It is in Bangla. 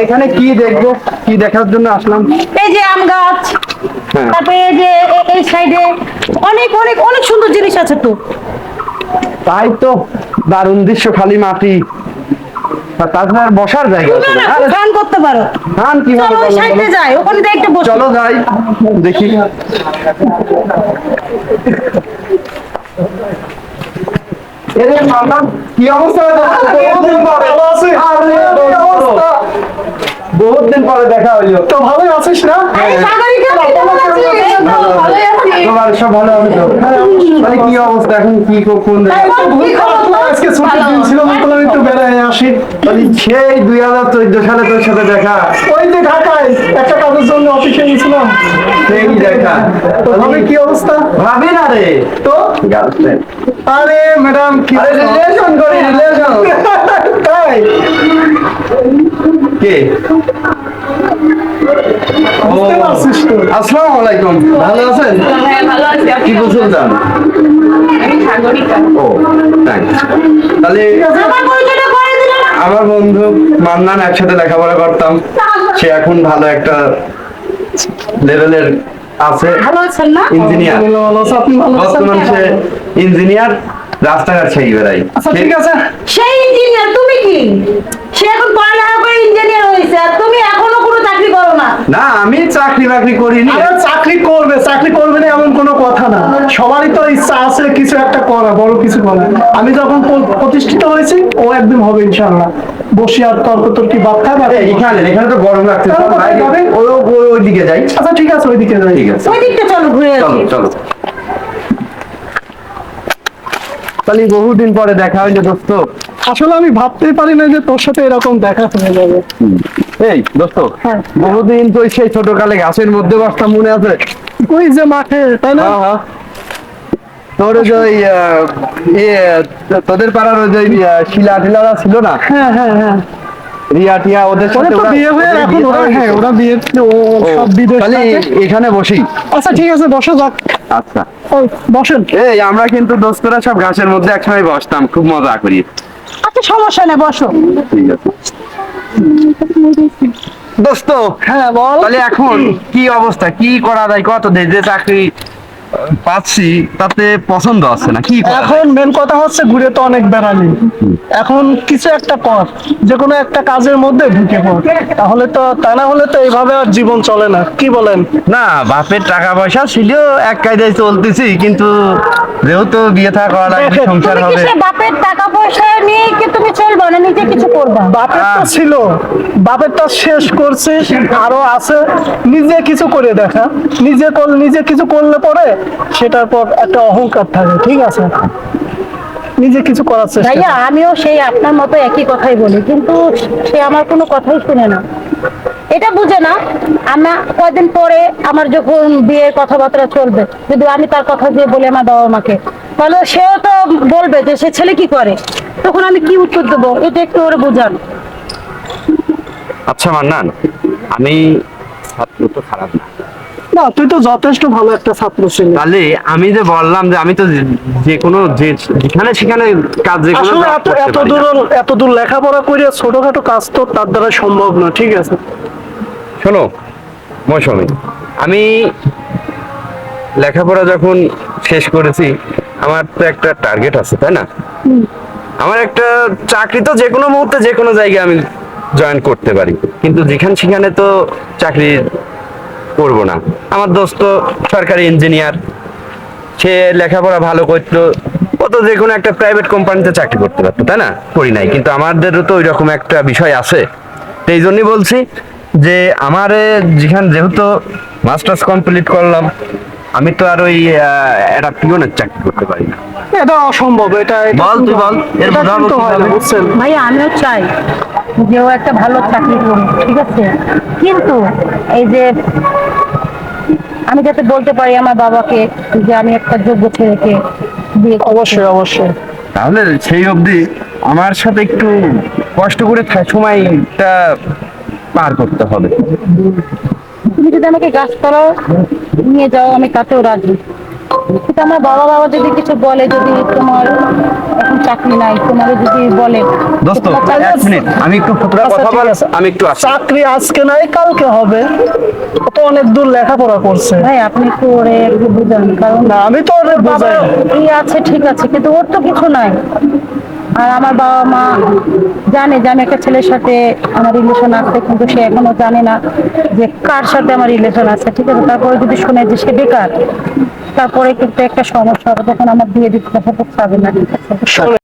এখানে কি দেখবো, কি দেখার জন্য আসলাম? এই যে আম গাছ, হ্যাঁ। তারপরে এই যে এই সাইডে অনেক অনেক অনেক সুন্দর জিনিস আছে তো। তাই তো, দারুণ দৃশ্য, খালি মাটি। আর তাছাড়া আর বসার জায়গা আছে না? আরে গান করতে পারো। গান কিভাবে চলো ওই করবো সাইডে বলো? যাই, ওখানে দিয়ে একটু বসি। চলো যাই, দেখি। এরে মামা, কি অবস্থা? বহুদিন পরে। আরে অবস্থা, বহুত দিন পরে দেখা হইলো। তো ভালোই আছিস না? এই সাগরিকা, কেমন আছিস? ভালোই আছি। তোমার সব ভালো হবে তো? মানে কি অবস্থা এখন, কি কোন জায়গায়? কি খবর? আজকে ছুটির দিন ছিল, বললাম একটু বেড়ায় আসি। মানে সেই 2014 সালে তোর সাথে দেখা, ওই যে ঢাকায় একটা কাজের জন্য অফিসে গেছিলাম। সেই দেখা। তো ভাবে কি অবস্থা? ভাবি না রে, তো গার্লফ্রেন্ড। আরে ম্যাডাম কি আরে রিলেশন করি, রিলেশন। তাই? কে? বুঝতে পারছিস তো? আসসালামু আলাইকুম, ভালো আছেন? হ্যাঁ, ভালো আছি। কি গোসল চান? আমি সাগরিকা। ও থ্যাংকস। তাহলে আমার পরিচয়টা করে দিলে না? আমার বন্ধু মান্নান, একসাথে লেখাপড়া করতাম। সে এখন ভালো একটা লেভেলের আছে, ভালো আছেন না? ইঞ্জিনিয়ার। আলহামদুলিল্লাহ, ভালো আছি। আপনি ভালো আছেন? বর্তমান সে ইঞ্জিনিয়ার, রাস্তাঘাট সেই বেড়াই। আচ্ছা ঠিক আছে। সেই ইঞ্জিনিয়ার, তুমি কি? সে এখন পড়ালেখা করে ইঞ্জিনিয়ার হয়েছে, আর তুমি এখনো কোনো চাকরি করো না। না, আমি চাকরি বাকরি করিনি। আরে চাকরি করবে, চাকরি করবে না এমন কোনো কথা না। সবারই তো ইচ্ছা আছে কিছু একটা করা, বড় কিছু করা। আমি যখন প্রতিষ্ঠিত হয়েছি, ও একদিন হবে ইনশাআল্লাহ। বসি আর তর্কি বাদ খাবে। এখানে এখানে তো গরম লাগছে, চলো, কোথায় যাবে? ওইদিকে যাই। আচ্ছা ঠিক আছে, ওইদিকে যাই। ঠিক আছে, ওই দিকটা চলো, ঘুরে চলো আসি। চলো। তাহলে বহুদিন পরে দেখা হইলো দোস্ত। আসলে আমি ভাবতেই পারি না যে তোর সাথে এরকম দেখা হয়ে যাবে। এই দোস্ত, হ্যাঁ। বহুদিন তো সেই ছোটকালে গাছের মধ্যে বসতাম, মনে আছে? ওই যে মাঠে, তাই না? হ্যাঁ, হ্যাঁ। তোর ওই যে ওই, তোদের পাড়ার ওই যে শিলা টিলারা ছিল না, হ্যাঁ হ্যাঁ হ্যাঁ। রিয়া টিয়া, ওদের ওরা সাথে তো বিয়ে হয়ে ওদের এখন বিয়ে ওরা, হয়ে হ্যাঁ গেছে। ওরা বিয়ে, ও সব বিদেশ তাহলে থাকে। এখানে বসি। আচ্ছা ঠিক আছে, বসো যাক। আচ্ছা, ওই বসেন। এই আমরা কিন্তু দোস্তরা সব ঘাসের মধ্যে একসময় বসতাম, খুব মজা করি। আচ্ছা সমস্যা নেই, বসো। ঠিক আছে দোস্ত। হ্যাঁ বল। তাহলে এখন কি অবস্থা, কি করা যায় কত, যে চাকরি পাচ্ছি তাতে পছন্দ আছে না, কি করা যায়? এখন মেন কথা হচ্ছে ঘুরে তো অনেক বেড়ালি, এখন কিছু একটা কর, যে কোনো একটা কাজের মধ্যে ঢুকে পড়। তাহলে তো, তা না হলে তো এইভাবে আর জীবন চলে না, কি বলেন? না, বাপের টাকা পয়সা ছিল, এক কায়দায় চলতেছি, কিন্তু যেহেতু বিয়ে থা করা লাগবে, দেখেন, সংসার তুমি কি হবে। সে বাপের টাকা পয়সা নিয়ে কি তুমি চলবে না, নিজে কিছু করবা? বাপের তো ছিল, বাপেরটা শেষ করছে, আরো আছে। নিজে কিছু করে দেখা, নিজে কিছু করলে পরে সেটার পর একটা অহংকার থাকে, ঠিক আছে? নিজে কিছু করার চেষ্টা ভাইয়া, কর। আমিও সেই আপনার মতো একই কথাই বলি, কিন্তু সে আমার কোনো কথাই শুনে না। এটা বুঝে না কয়দিন পরে আমার যখন বিয়ের কথাবার্তা চলবে, যদি আমি তার কথা দিয়ে বলি আমার বাবা মাকে, তাহলে সেও তো বলবে যে সে ছেলে কি করে, তখন আমি কি উত্তর দেবো? এটা একটু ওরে বোঝান। আচ্ছা মান্নান, আমি ছাত্র তো খারাপ না, না, তুই তো যথেষ্ট ভালো একটা ছাত্র ছিলি। তাহলে আমি যে বললাম যে আমি তো যে কোনো যেখানে সেখানে কাজ, যে কোনো আসলে job করতে পারি না। এত দূর লেখাপড়া করে ছোটখাটো কাজ তো তার দ্বারা সম্ভব না, ঠিক আছে? শোনো মৌসুমী, আমি লেখাপড়া যখন শেষ করেছি, আমার তো একটা টার্গেট আছে, তাই না? আমার একটা চাকরি তো যে কোনো মুহূর্তে যে কোনো জায়গায় আমি জয়েন করতে পারি, কিন্তু যেখানে সেখানে তো চাকরি করব না। আমার দোস্ত সরকারি ইঞ্জিনিয়ার, সে লেখাপড়া ভালো করতো, ও তো যে কোনো একটা প্রাইভেট কোম্পানিতে চাকরি করতে পারতো, তাই না? করি নাই, কিন্তু আমাদেরও তো ওইরকম একটা বিষয় আছে। তো এই জন্যই বলছি যে আমার যেহেতু মাস্টার্স কমপ্লিট করলাম, আমি তো আর ওই একটা পিওনের চাকরি করতে পারি না। এটা অসম্ভব, বল তুই বল, এর এটা বোঝাবো কিন্তু হয় না, কিভাবে? বুঝছেন? ভাইয়া, আমিও চাই যে ও একটা ভালো চাকরি করুক, ঠিক আছে, কিন্তু এই যে আমি যাতে বলতে পারি আমার বাবাকে যে আমি একটা যোগ্য ছেলেকে বিয়ে করছি। অবশ্যই অবশ্যই। তাহলে সেই অবধি আমার সাথে একটু কষ্ট করে সময়টা পার করতে হবে। তুমি যদি আমাকে গাছতলাও নিয়ে যাও, আমি তাতেও রাজি। কিন্তু আমার বাবা যদি কিছু বলে, যদি তোমার এখন চাকরি নাই, তোমার যদি বলে দোস্ত তোমার এক মিনিট, আমি একটু ফুটরা আচ্ছা, কথা ঠিক বল, আছে। আমি একটু আসি। চাকরি আজকে নাই কালকে হবে, ও তো অনেক দূর লেখাপড়া করছে। ভাই আপনি একটু ওরে একটু বুঝান, কারণ না আমি তো ওরে বাবা বুঝাই। ই আছে ঠিক আছে, কিন্তু ওর তো কিছু নাই। আর আমার বাবা মা জানে যে আমি একটা ছেলের সাথে আমার রিলেশন আছে, কিন্তু সে এখনো জানে না যে কার সাথে আমার রিলেশন আছে, ঠিক আছে। তারপরে যদি শুনে যে সে বেকার, তারপরে কিন্তু একটা সমস্যা হবে, তখন আমার বিয়ে দিতে হবে, পাবে না, ঠিক আছে। শোনেন,